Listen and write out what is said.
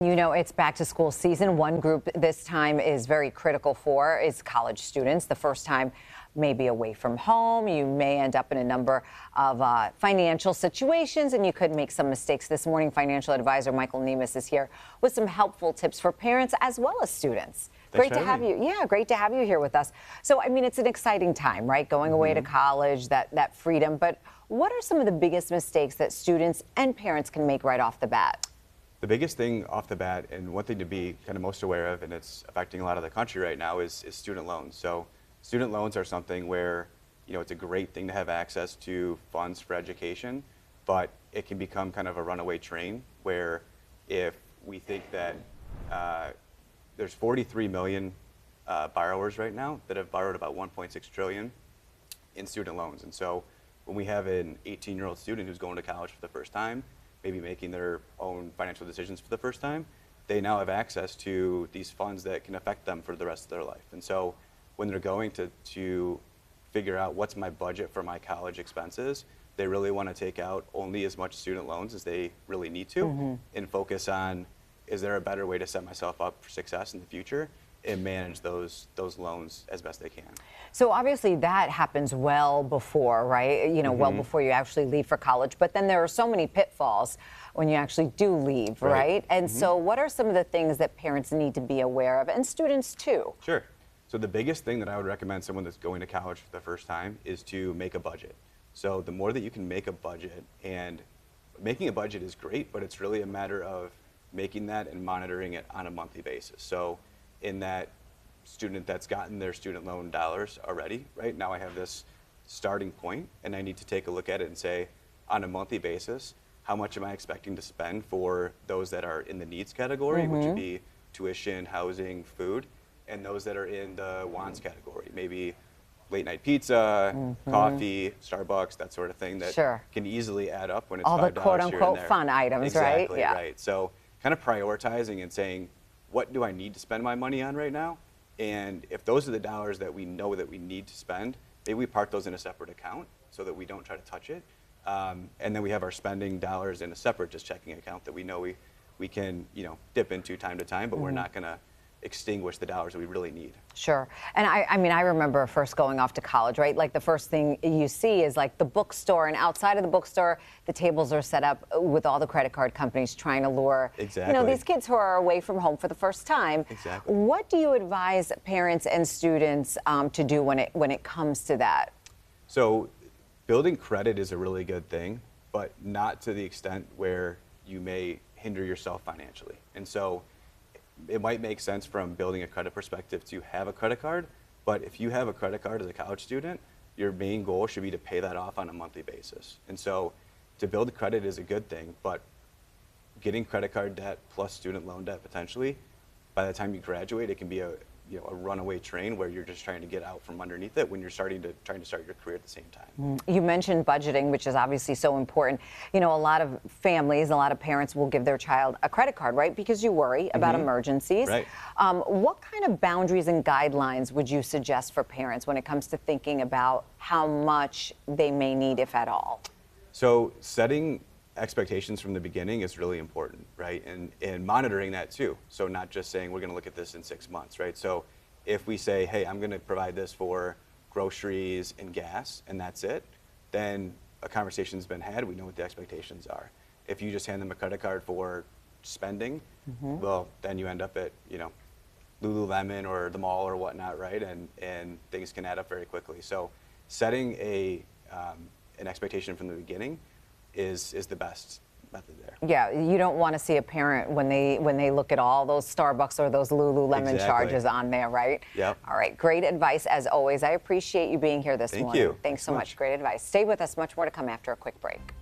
You know, it's back to school season. One group this time is very critical for is college students. The first time maybe away from home. You may end up in a number of financial situations, and you could make some mistakes. This morning, financial advisor Michael Nemes is here with some helpful tips for parents as well as students. Great to have you. Yeah, great to have you here with us. So, I mean, it's an exciting time, right? Going away to college, that freedom. But what are some of the biggest mistakes that students and parents can make right off the bat? The biggest thing off the bat, and one thing to be kind of most aware of, and it's affecting a lot of the country right now, is student loans. So student loans are something where, you know, it's a great thing to have access to funds for education, but it can become kind of a runaway train where if we think that there's 43 million borrowers right now that have borrowed about 1.6 trillion in student loans. And so when we have an 18-year-old student who's going to college for the first time, maybe making their own financial decisions for the first time, they now have access to these funds that can affect them for the rest of their life. And so when they're going to figure out what's my budget for my college expenses, they really want to take out only as much student loans as they really need to and focus on, is there a better way to set myself up for success in the future and manage those loans as best they can. So obviously that happens well before, right? You know, well before you actually leave for college. But then there are so many pitfalls when you actually do leave, right? And so what are some of the things that parents need to be aware of, and students too? Sure. So the biggest thing that I would recommend someone that's going to college for the first time is to make a budget. So the more that you can make a budget, and making a budget is great, but it's really a matter of making that and monitoring it on a monthly basis. So in that student that's gotten their student loan dollars already, right? Now I have this starting point and I need to take a look at it and say, on a monthly basis, how much am I expecting to spend for those that are in the needs category, which would be tuition, housing, food, and those that are in the wants category, maybe late night pizza, coffee, Starbucks, that sort of thing that can easily add up when it's all $5 the quote here and unquote there. fun items, right? Exactly, right. So kind of prioritizing and saying, what do I need to spend my money on right now? And if those are the dollars that we know that we need to spend, maybe we park those in a separate account so that we don't try to touch it. And then we have our spending dollars in a separate just checking account that we know we can, you know, dip into time to time, but we're not going to extinguish the dollars that we really need. Sure. And I mean, I remember first going off to college, right? Like the first thing you see is like the bookstore, and outside of the bookstore, the tables are set up with all the credit card companies trying to lure, you know, these kids who are away from home for the first time. Exactly. What do you advise parents and students to do when it comes to that? So building credit is a really good thing, but not to the extent where you may hinder yourself financially. And so it might make sense from building a credit perspective to have a credit card, but if you have a credit card as a college student, your main goal should be to pay that off on a monthly basis. And so to build credit is a good thing, but getting credit card debt plus student loan debt potentially, by the time you graduate, it can be a runaway train where you're just trying to get out from underneath it when you're trying to start your career at the same time. You mentioned budgeting, which is obviously so important. You know, a lot of families, a lot of parents will give their child a credit card, right? Because you worry about emergencies. Right. What kind of boundaries and guidelines would you suggest for parents when it comes to thinking about how much they may need, if at all? So setting expectations from the beginning is really important, right? And monitoring that too. So not just saying we're going to look at this in 6 months, right? So if we say, hey, I'm going to provide this for groceries and gas, and that's it, then a conversation's been had. We know what the expectations are. If you just hand them a credit card for spending, well, then you end up at, you know, Lululemon or the mall or whatnot, right? And things can add up very quickly. So setting an expectation from the beginning is the best method there. Yeah, you don't want to see a parent when they look at all those Starbucks or those Lululemon charges on there, right? Yep. All right, great advice as always. I appreciate you being here this morning. Thank you. Thanks so much. Great advice. Stay with us. Much more to come after a quick break.